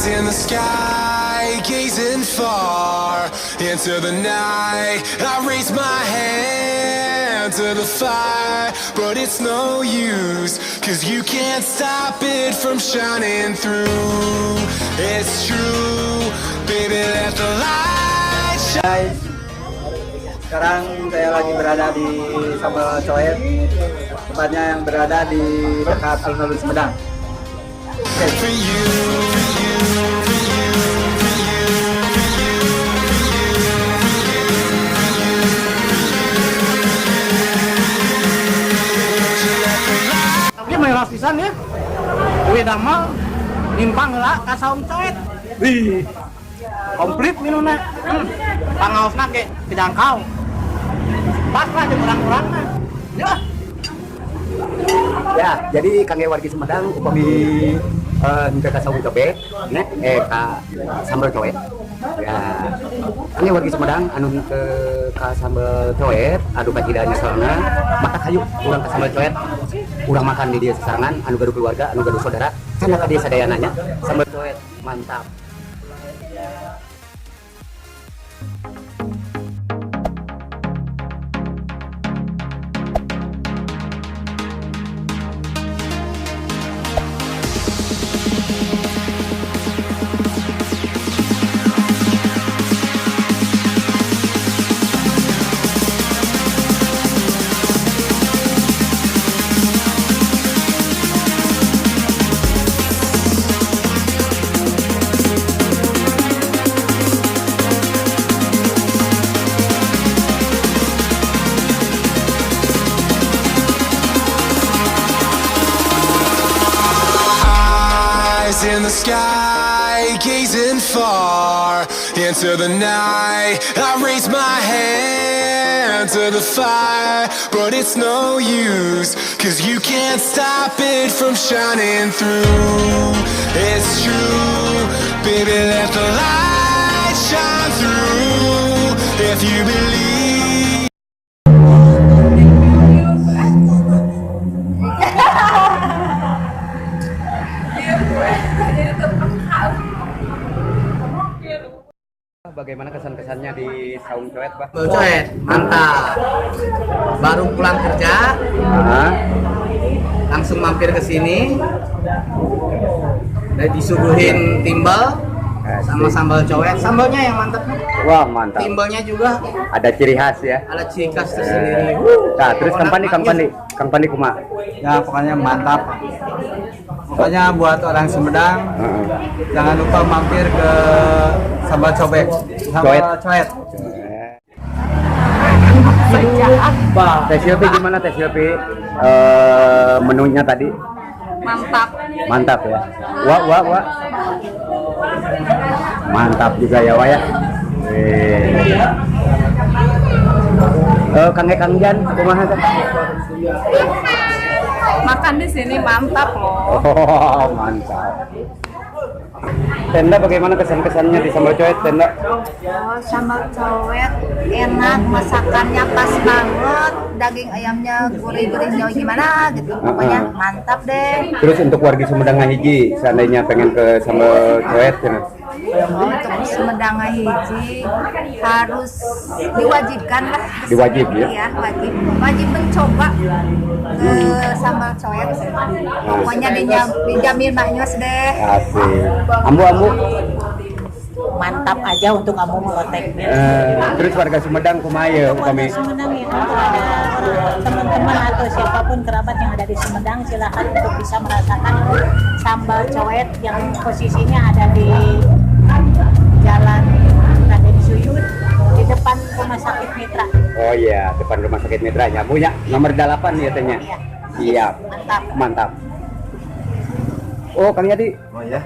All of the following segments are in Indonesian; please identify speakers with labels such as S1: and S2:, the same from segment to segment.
S1: in the sky, gazing far into the night. I raise my hand to the fire, but it's no use, 'cause you can't stop it from shining through. It's true, baby, let the light shine.
S2: Guys, sekarang saya lagi berada di Sambal Coet, tempatnya yang berada di dekat alun-alun Sumedang.
S1: For you, for you, for you, for you, for you,
S2: Dia main pisan ya. Wih damal nimpang lah ka saung coet. Wih. Komplit minumna. Pangaosna ge dijangkau. Pas lah jeung urang-urang mah. Ya, jadi kangge wargi Sumedang upami henteu ka saung coet, ka sambal coet. Ya, kangge wargi Sumedang anu ka sambal coet, adu kacida nyeselna, mata kayu urang ka sambal coet. Urang makan di dia sesarangan, anu gaduh keluarga, anu gaduh saudara, cenah ka dia sadayananya, sambal coet mantap.
S1: in the sky, gazing far into the night. I raise my hand to the fire, but it's no use, 'cause you can't stop it from shining through. It's true, baby, let the light shine through. If you believe.
S2: Bagaimana kesan-kesannya di saung coet, Pak? Coet, mantap. Baru pulang kerja, langsung mampir ke sini. Dan disuguhin timbal sama sambal coet. Sambalnya yang mantap.
S3: Wah, mantap.
S2: Timbalnya juga
S3: Ada ciri khas ya.
S2: ada ciri khas tersendiri.
S3: Nah, terus Kang Pandi kumaha?
S4: Ya pokoknya mantap. Pokoknya buat orang Sumedang jangan lupa mampir ke Sambal Cobek, Sambal Coet.
S3: Teh Silvi gimana Teh Silvi? Menunya tadi?
S5: Mantap.
S3: Mantap ya. Wah. Mantap juga ya, Wah ya. Kang Jan, kumaha teh?
S5: Makan di sini mantap loh.
S3: Oh, mantap. Tenda bagaimana kesan-kesannya di sambal coet, Tenda?
S5: Oh, sambal coet enak, masakannya pas banget, daging ayamnya gurih-gurihnya gimana gitu, pokoknya mantap deh.
S3: Terus untuk warga Sumedang hiji, seandainya pengen ke sambal coet, ya?
S5: Oh, untuk Sumedang hiji harus diwajibkan lah.
S3: Diwajib ya?
S5: Iya, wajib mencoba sambal coet. Pokoknya dijamin maknyos deh.
S3: Asik. Ambu.
S6: Mantap aja untuk kamu mengotek.
S3: Terus warga Sumedang kumaha ya kami?
S6: Sumedang ya, kalau ada teman-teman atau siapapun kerabat yang ada di Sumedang silakan untuk bisa merasakan sambal coet yang posisinya ada di Jalan Raden Suyud di depan Rumah Sakit Mitra.
S3: Oh iya, depan Rumah Sakit Mitra ya. Bu ya, nomor 8 ya tanya. Iya. Mantap. Oh, Kang Yadi.
S4: Oh ya.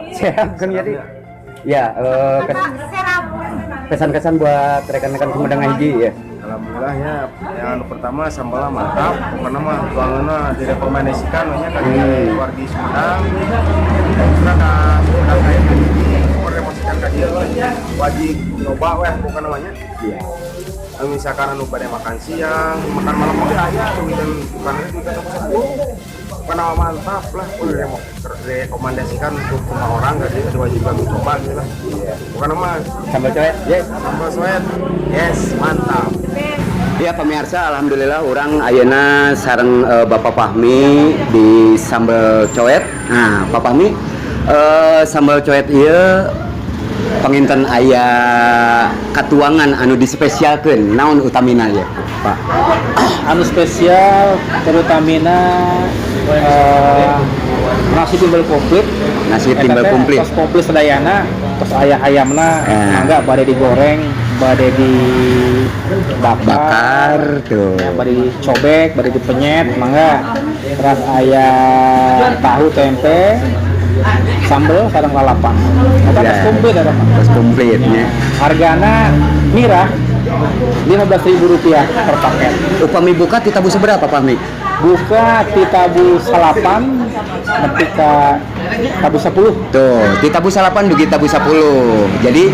S3: Siap, Kang Yadi. Ya, kesan-kesan buat rekan-rekan Sumedang hiji ya.
S4: Alhamdulillah ya. Yang pertama sambalnya mantap. Karena mah tuangannya direkomendasikan kan wargi Sumedang. Karena Sumedang kayak merekomendasikan ke dia wajib nyoba bukan namanya.
S3: Iya.
S4: Misalkan anu pada makan siang, makan malam oke aya gitu bukan itu pernah mantap lah, udah rekomendasikan untuk semua orang, jadi diwajibkan untuk coba gitu lah. Bukan nama
S3: Sambal coet, yes.
S4: sambal coet, yes, mantap.
S3: Ya pemirsa, alhamdulillah orang ayeuna sareng Bapak Fahmi di sambal coet. Nah, Pak Fahmi, sambal coet ieu panginten aya katuangan anu dispesialkeun naon utamina ya, Pak?
S7: Anu spesial terutamina nasi timbal komplit.
S3: Nasi timbal komplit.
S7: Tos komplit sedayana, tos ayamna mangga bade digoreng, bade
S3: Bakar tuh.
S7: ya, bade dicobek, bade dipenyet, mangga. Terus aya tahu tempe, sambal sareng lalapan. Eta tos komplit ada mah.
S3: Tos komplitnya.
S7: Hargana murah, Rp15.000 per paket.
S3: Upami buka ti tabu seberapa, Pak Fahmi?
S7: Buka di tabu salapan, ketika tabu 10.
S3: Tuh, di tabu salapan dugi tabu 10. Jadi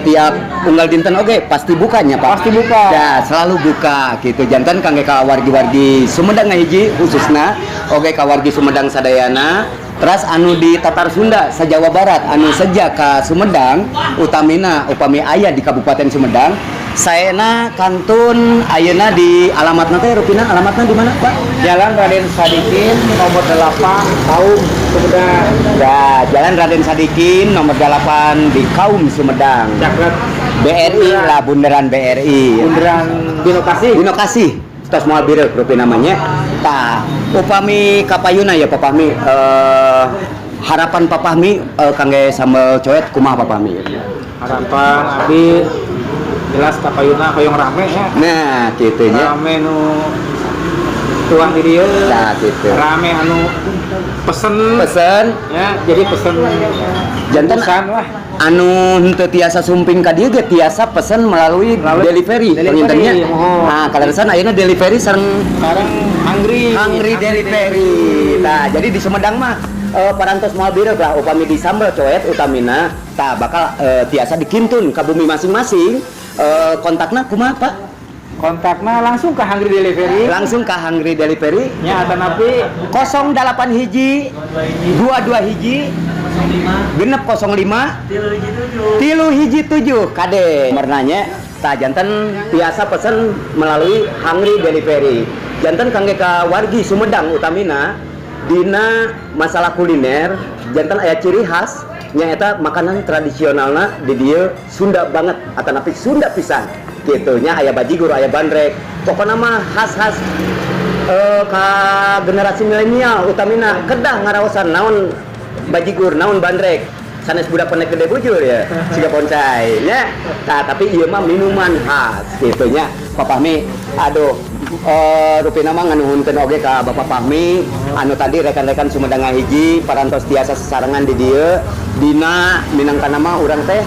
S3: tiap unggal dinten oge pasti bukanya, Pak.
S7: Pasti buka.
S3: Ya, selalu buka gitu. Jantan kangge ka wargi-wargi Sumedang ngahiji khususna oge ka wargi Sumedang sadayana. Terus anu di Tatar Sunda sa-Jawa Barat anu seja ka Sumedang utamina upami aya di Kabupaten Sumedang. Saena kantun ayeuna di alamatna teh rupina alamatna di mana, Pak?
S7: Jalan Raden Sadikin nomor 8 Kaum Sumedang.
S3: Ya, Jalan Raden Sadikin nomor 8 di Kaum Sumedang.
S7: Cakret
S3: BRI lah, bundaran BRI.
S7: Bundaran Bino Kasih.
S3: Bino Kasih. Tos moal bireu rupi namanya. Tah, upami kapayuna ya Pak Fahmi. Harapan Pak Fahmi kangge sambal coet kumaha Pak Fahmi?
S7: Harapan abdi jelas kapayuna hoyong rame ya.
S3: Nah, kitu nya.
S7: Rame nu tuang di dieu.
S3: Nah, kitu.
S7: Rame anu pesen ya, jadi pesen
S3: Jantan
S7: pesan lah.
S3: anu henteu tiasa sumping ka dieu ge tiasa pesen melalui delivery pengintennya.
S7: Oh.
S3: Nah, kaleresan ayeuna delivery sareng
S7: Sekarang Hungry
S3: Delivery. Nah, jadi di Sumedang mah parantos moal bireu lah upami di sambal coet utamina tah bakal tiasa dikintun ka bumi masing-masing. Kontakna kumaha, Pak?
S7: kontakna langsung ke Hungry Delivery.
S3: Langsung ke Hungry Delivery
S7: Nya atanapi
S3: 08 hiji 22 hiji genep 05 tilu hiji 7 kade nomornya. Tah jantan biasa pesen melalui Hungry Delivery. Jantan kangge ka wargi Sumedang utamina dina masalah kuliner jantan aya ciri khas nyaeta makanan tradisionalna di dieu Sunda banget atanapi Sunda pisan gitunya. Aya bajigur, aya bandrek, pokokna mah khas-khas ka generasi milenial utamina kedah ngaraosan naon bajigur, naon bandrek, sanes budak pendek gede bujur ya siga bonsai nya. Nah, tapi ieu mah minuman khas gitunya. Pak Fahmi, aduh rupina mah nganuhunkeun oge ka Bapak Fahmi anu tadi rekan-rekan Sumedang hiji parantos tiasa sesarengan di dieu dina minangkana mah urang teh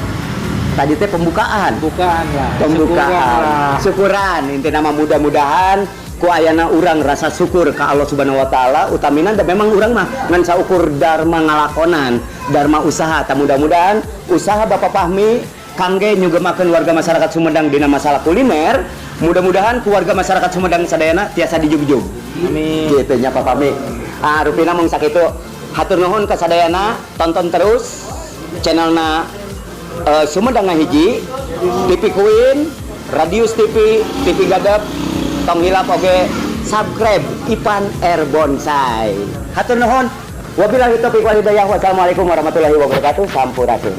S3: tadi teh pembukaan
S7: lah.
S3: syukuran intina mah mudah-mudahan ku ayana urang rasa syukur ka Allah Subhanahu wa taala utamina da memang urang mah ngan saukur dharma ngalakonan dharma usaha. Ta mudah-mudahan usaha Bapak Fahmi kangge nyugemakeun warga masyarakat Sumedang dina masalah kuliner. Mudah-mudahan keluarga masyarakat Sumedang sadayana tiasa dijugjug.
S7: Amin.
S3: Gitu nya Pak Fahmi. Ah rupina mung sakitu. Hatur nuhun ka sadayana, tonton terus channelna Sumedang hiji, TV Queen, Radius TV, TV Gadap, tong hilap oge subscribe Ipan Air Bonsai. Hatur nuhun. Wabillahi taufiq wal hidayah. Wassalamualaikum warahmatullahi wabarakatuh. Sampurasun.